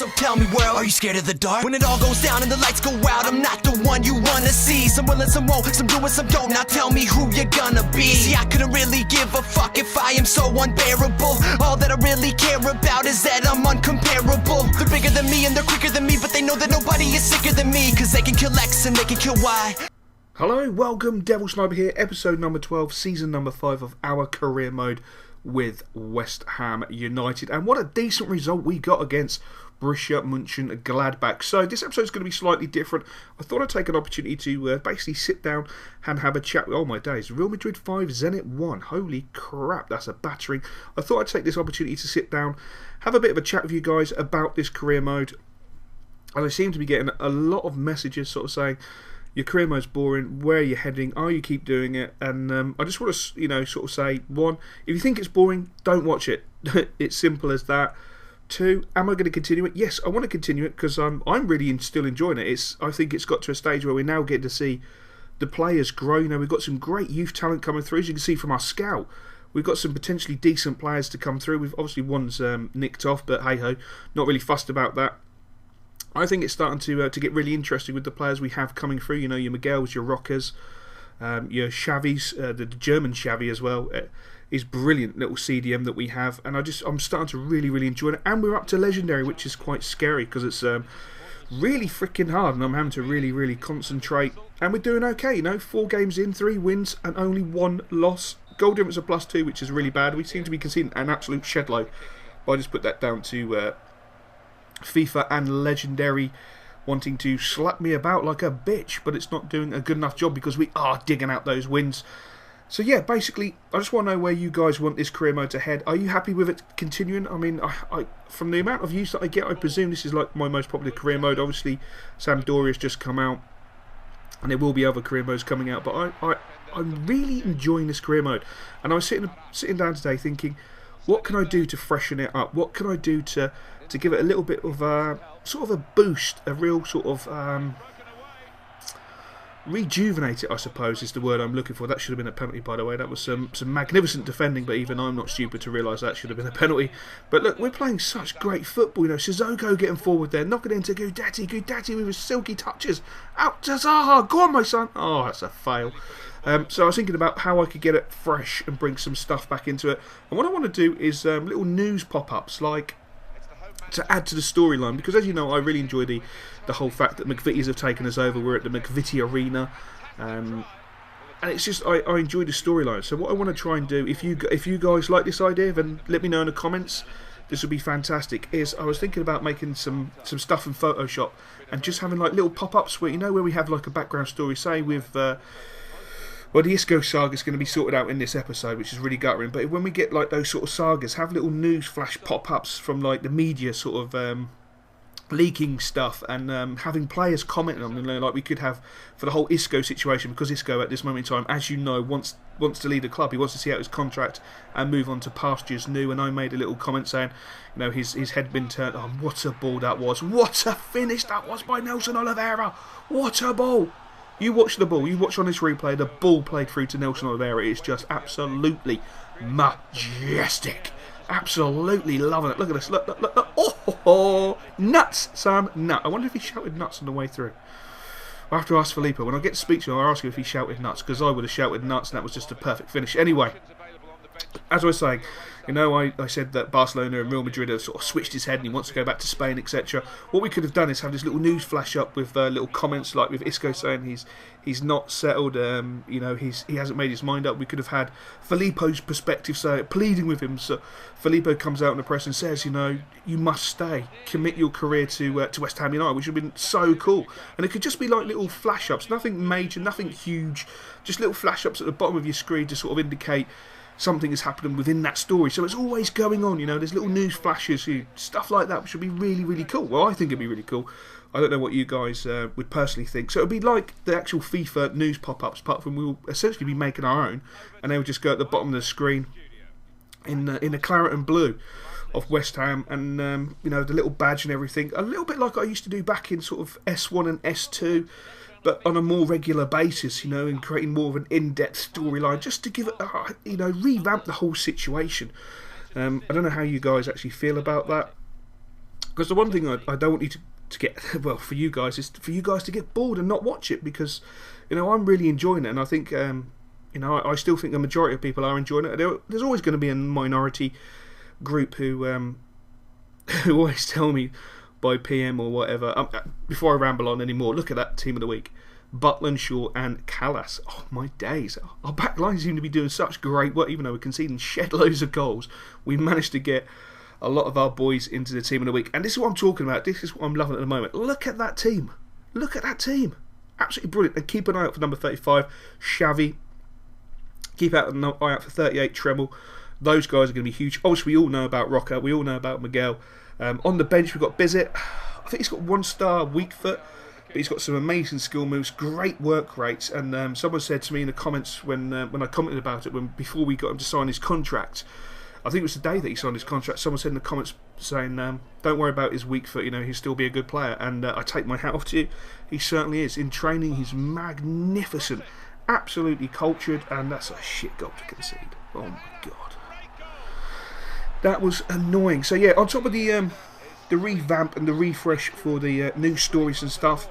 So tell me, world, are you scared of the dark? When it all goes down and the lights go out, I'm not the one you wanna see. Some will and some won't, some do and some don't. Now tell me who you're gonna be. See, I couldn't really give a fuck if I am so unbearable. All that I really care about is that I'm uncomparable. They're bigger than me and they're quicker than me, but they know that nobody is sicker than me, cause they can kill X and they can kill Y. Hello, welcome, Devil Sniper here, episode number 12, season number 5 of our career mode with West Ham United. And what a decent result we got against Borussia Mönchengladbach. So this episode is going to be slightly different. I thought I'd take an opportunity to basically sit down and have a chat with, oh my days, Real Madrid 5, Zenit 1. Holy crap, that's a battering. I thought I'd take this opportunity to sit down, have a bit of a chat with you guys about this career mode. And I seem to be getting a lot of messages sort of saying, your career mode's boring, where are you heading, are you keep doing it? And I just want to, sort of say, one, if you think it's boring, don't watch it. It's simple as that. Two, am I going to continue it? Yes, I want to continue it because I'm really still enjoying it. I think it's got to a stage where we're now getting to see the players grow. We've got some great youth talent coming through, as you can see from our scout. We've got some potentially decent players to come through. We've obviously one's nicked off, but hey ho, not really fussed about that. I think it's starting to get really interesting with the players we have coming through. Your Miguel's, your Rockers, your Xavi's, the German Xavi as well. Is brilliant little CDM that we have, and I'm starting to really enjoy it. And we're up to Legendary, which is quite scary because it's really freaking hard, and I'm having to really concentrate. And we're doing okay, 4 games in, 3 wins, and only 1 loss. Goal difference of +2, which is really bad. We seem to be conceding an absolute shed load. But I just put that down to FIFA and Legendary wanting to slap me about like a bitch, but it's not doing a good enough job because we are digging out those wins. So yeah, basically, I just want to know where you guys want this career mode to head. Are you happy with it continuing? I mean, I from the amount of views that I get, I presume this is like my most popular career mode. Obviously, Sampdoria's just come out, and there will be other career modes coming out. But I'm really enjoying this career mode, and I was sitting down today thinking, what can I do to freshen it up? What can I do to give it a little bit of a sort of a boost, a real sort of rejuvenate it, I suppose is the word I'm looking for. That should have been a penalty, by the way. That was some magnificent defending, but even I'm not stupid to realise that should have been a penalty. But look, we're playing such great football. Sissoko getting forward there, knocking it into Gudetti with his silky touches. Out to Zaha, go on my son. Oh, that's a fail. So I was thinking about how I could get it fresh and bring some stuff back into it. And what I want to do is little news pop-ups, like to add to the storyline, because as you know, I really enjoy the whole fact that McVitie's have taken us over. We're at the McVitie Arena, and it's just I enjoy the storyline. So what I want to try and do, if you guys like this idea, then let me know in the comments. This would be fantastic. I was thinking about making some stuff in Photoshop and just having like little pop-ups where where we have like a background story, say with well, the Isco saga is going to be sorted out in this episode, which is really guttering. But when we get like those sort of sagas, have little news flash pop-ups from like the media sort of leaking stuff, and having players commenting on them, like we could have for the whole Isco situation, because Isco at this moment in time, as you know, wants to leave the club. He wants to see out his contract and move on to pastures new. And I made a little comment saying, his head been turned. Oh, what a ball that was! What a finish that was by Nelson Oliveira! What a ball! You watch the ball, you watch on this replay, the ball played through to Nelson Oliveira is just absolutely majestic. Absolutely loving it. Look at this. Look. Oh, nuts, Sam. Nut. I wonder if he shouted nuts on the way through. I'll have to ask Filippo. When I get to speak to him, I'll ask him if he shouted nuts, because I would have shouted nuts, and that was just a perfect finish. Anyway, as I was saying, I said that Barcelona and Real Madrid have sort of switched his head and he wants to go back to Spain, etc. What we could have done is have this little news flash up with little comments, like with Isco saying he's not settled, he hasn't made his mind up. We could have had Filippo's perspective, so pleading with him. So Filippo comes out in the press and says, you must stay, commit your career to West Ham United, which would have been so cool. And it could just be like little flash ups, nothing major, nothing huge, just little flash ups at the bottom of your screen to sort of indicate something is happening within that story. So it's always going on, there's little news flashes, stuff like that, which would be really cool. Well, I think it'd be really cool. I don't know what you guys would personally think. So it'd be like the actual FIFA news pop-ups, apart from we'll essentially be making our own, and they would just go at the bottom of the screen in the claret and blue of West Ham, and the little badge and everything, a little bit like I used to do back in sort of S1 and S2, but on a more regular basis, and creating more of an in-depth storyline, just to give it, revamp the whole situation. I don't know how you guys actually feel about that. Because the one thing I don't want you to get, well, for you guys, is for you guys to get bored and not watch it, because, you know, I'm really enjoying it, and I think, you know, I still think the majority of people are enjoying it. There's always going to be a minority group who always tell me by PM or whatever, before I ramble on anymore, look at that team of the week. Butland, Shaw and Callas. Oh my days. Our back line seem to be doing such great work, even though we're conceding shed loads of goals. We managed to get a lot of our boys into the team of the week. And this is what I'm talking about. This is what I'm loving at the moment. Look at that team. Look at that team. Absolutely brilliant. And keep an eye out for number 35, Xavi. Keep an eye out for 38, Treble. Those guys are going to be huge. Obviously, we all know about Rocker. We all know about Miguel. On the bench, we've got Bizet. I think he's got 1-star weak foot, but he's got some amazing skill moves, great work rates. And someone said to me in the comments when I commented about it, before we got him to sign his contract, I think it was the day that he signed his contract, someone said in the comments saying, don't worry about his weak foot, you know, he'll still be a good player. And I take my hat off to you. He certainly is. In training, he's magnificent, absolutely cultured, and that's a shit goal to concede. Oh my God. That was annoying. So yeah, on top of the revamp and the refresh for the news stories and stuff,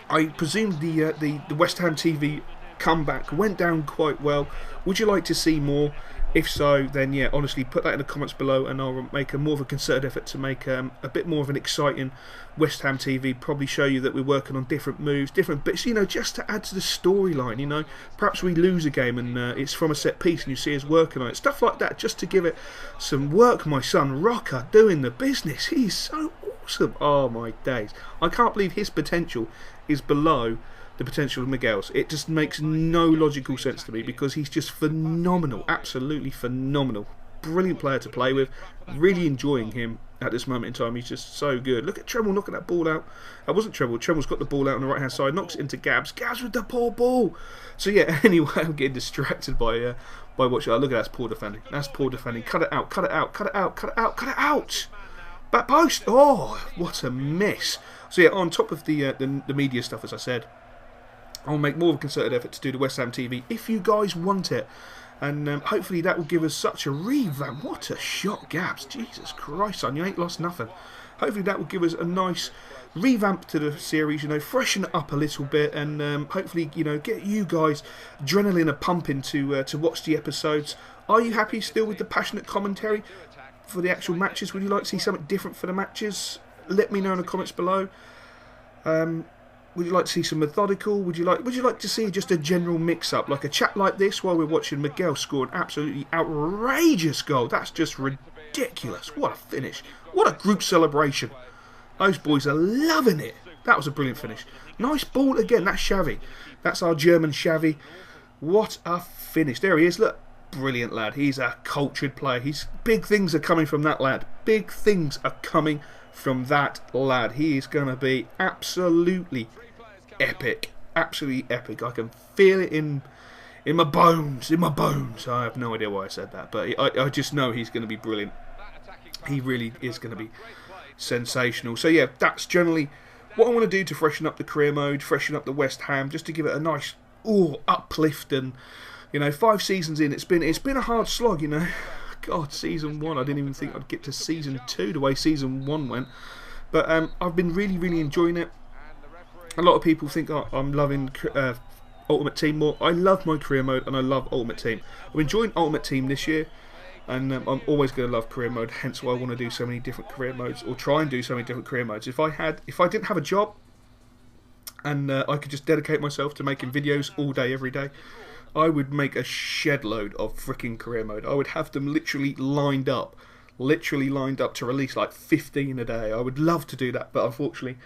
I presume the West Ham TV comeback went down quite well. Would you like to see more? If so, then yeah, honestly, put that in the comments below, and I'll make more of a concerted effort to make a bit more of an exciting West Ham TV. Probably show you that we're working on different moves, different bits, you know, just to add to the storyline. You know, perhaps we lose a game and it's from a set piece, and you see us working on it, stuff like that, just to give it some work. My son Rocker doing the business. He's so awesome. Oh my days! I can't believe his potential is below the potential of Miguel's. It just makes no logical sense to me, because he's just phenomenal, absolutely phenomenal, brilliant player to play with. Really enjoying him at this moment in time. He's just so good. Look at Treble knocking that ball out. That wasn't Treble. Treble's got the ball out on the right hand side, knocks it into Gabs. Gabs with the poor ball. So yeah, anyway, I'm getting distracted by watching. Oh, look at that, that's poor defending. That's poor defending. Cut it out. Cut it out. Cut it out. Cut it out. Cut it out. Back post. Oh, what a miss. So yeah, on top of the media stuff, as I said, I'll make more of a concerted effort to do the West Ham TV if you guys want it, and hopefully that will give us such a revamp. What a shot, Gabs! Jesus Christ, son, you ain't lost nothing. Hopefully that will give us a nice revamp to the series, you know, freshen it up a little bit, and hopefully, you know, get you guys adrenaline a pumping to watch the episodes. Are you happy still with the passionate commentary for the actual matches? Would you like to see something different for the matches? Let me know in the comments below. Would you like to see some methodical? Would you like to see just a general mix-up, like a chat like this while we're watching Miguel score an absolutely outrageous goal? That's just ridiculous. What a finish. What a group celebration. Those boys are loving it. That was a brilliant finish. Nice ball again. That's Xavi. That's our German Xavi. What a finish. There he is. Look. Brilliant lad. He's a cultured player. Big things are coming from that lad. Big things are coming from that lad. He is going to be absolutely epic. Absolutely epic. I can feel it in my bones. In my bones. I have no idea why I said that, but I just know he's going to be brilliant. He really is going to be sensational. So yeah, that's generally what I want to do to freshen up the career mode, freshen up the West Ham, just to give it a nice uplift. And you know, 5 seasons in, it's been a hard slog, you know. God, season 1, I didn't even think I'd get to season 2 the way season 1 went. But I've been really, really enjoying it. A lot of people think I'm loving Ultimate Team more. I love my career mode and I love Ultimate Team. I'm enjoying Ultimate Team this year, and I'm always going to love career mode. Hence why I want to do so many different career modes, or try and do so many different career modes. If I didn't have a job and I could just dedicate myself to making videos all day, every day, I would make a shed load of freaking career mode. I would have them literally lined up to release like 15 a day. I would love to do that, but unfortunately,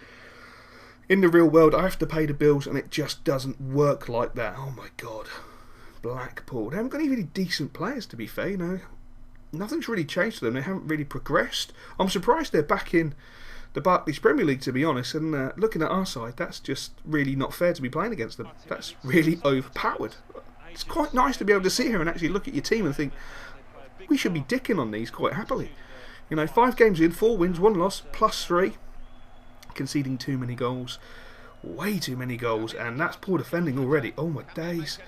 in the real world, I have to pay the bills, and it just doesn't work like that. Oh my God, Blackpool. They haven't got any really decent players, to be fair. You know, nothing's really changed for them. They haven't really progressed. I'm surprised they're back in the Barclays Premier League, to be honest. And looking at our side, that's just really not fair to be playing against them. That's really overpowered. It's quite nice to be able to sit here and actually look at your team and think, we should be dicking on these quite happily. You know, 5 games in, 4 wins, 1 loss, +3. Conceding too many goals. Way too many goals. And that's poor defending already. Oh my days.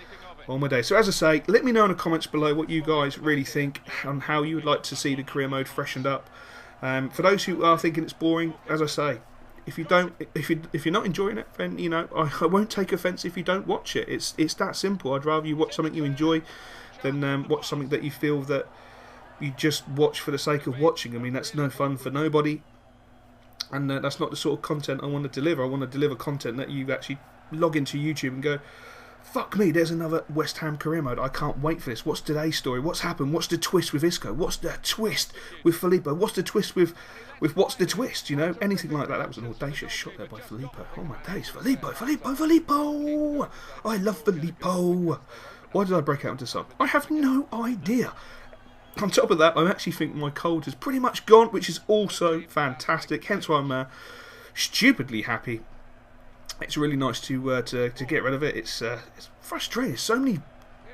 Oh my days. So as I say, let me know in the comments below what you guys really think and how you would like to see the career mode freshened up. For those who are thinking it's boring, as I say, if you're not enjoying it, then you know I won't take offence if you don't watch it. It's that simple. I'd rather you watch something you enjoy than watch something that you feel that you just watch for the sake of watching. I mean, that's no fun for nobody, and that's not the sort of content I want to deliver. I want to deliver content that you actually log into YouTube and go, fuck me, there's another West Ham career mode. I can't wait for this. What's today's story? What's happened? What's the twist with Isco? What's the twist with Filippo? What's the twist with what's the twist? You know, anything like that. That was an audacious shot there by Filippo. Oh my days, Filippo! I love Filippo. Why did I break out into song? I have no idea. On top of that, I actually think my cold has pretty much gone, which is also fantastic. Hence why I'm stupidly happy. It's really nice to get rid of it. It's frustrating. There's so many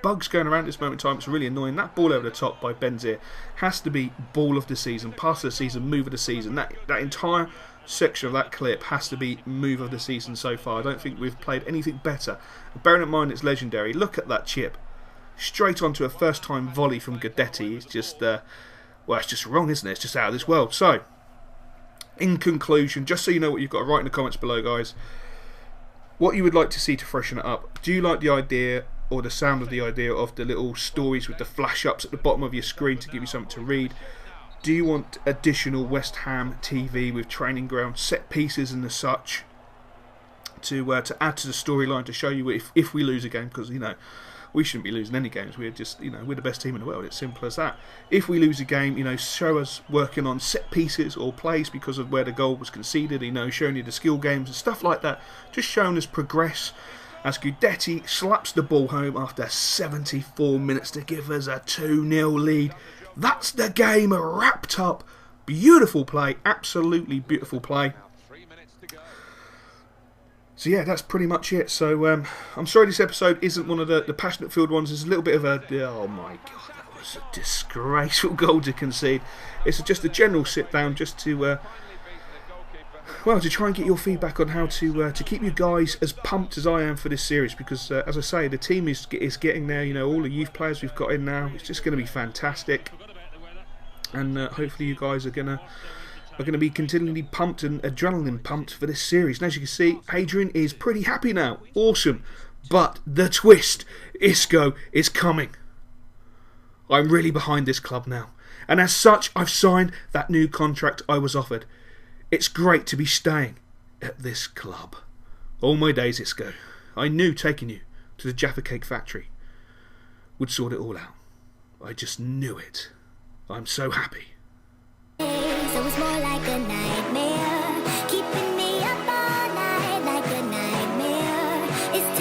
bugs going around at this moment in time. It's really annoying. That ball over the top by Benzir has to be ball of the season, pass of the season, move of the season. That entire section of that clip has to be move of the season so far. I don't think we've played anything better. Bearing in mind it's legendary. Look at that chip. Straight onto a first-time volley from Guidetti. It's just, well, it's just wrong, isn't it? It's just out of this world. So, in conclusion, just so you know what you've got to write in the comments below, guys, what you would like to see to freshen it up. Do you like the idea or the sound of the idea of the little stories with the flash-ups at the bottom of your screen to give you something to read? Do you want additional West Ham TV with training ground set pieces and the such to add to the storyline to show you if we lose a game? Because, you know, we shouldn't be losing any games. We're just, you know, we're the best team in the world. It's simple as that. If we lose a game, you know, show us working on set pieces or plays because of where the goal was conceded. You know, showing you the skill games and stuff like that. Just showing us progress as Guidetti slaps the ball home after 74 minutes to give us a 2-0 lead. That's the game wrapped up. Beautiful play, absolutely beautiful play. So yeah, that's pretty much it. So I'm sorry this episode isn't one of the passionate field ones. It's a little bit of a, oh my god, that was a disgraceful goal to concede. It's just a general sit down just to, well, to try and get your feedback on how to keep you guys as pumped as I am for this series. Because as I say, the team is getting there. You know, all the youth players we've got in now. It's just going to be fantastic. And hopefully you guys are going to be continually pumped and adrenaline pumped for this series. And as you can see, Adrian is pretty happy now. Awesome. But the twist, Isco is coming. I'm really behind this club now. And as such, I've signed that new contract I was offered. It's great to be staying at this club. All my days, Isco, I knew taking you to the Jaffa Cake factory would sort it all out. I just knew it. I'm so happy. So it's more like a nightmare, keeping me up all night like a nightmare. It's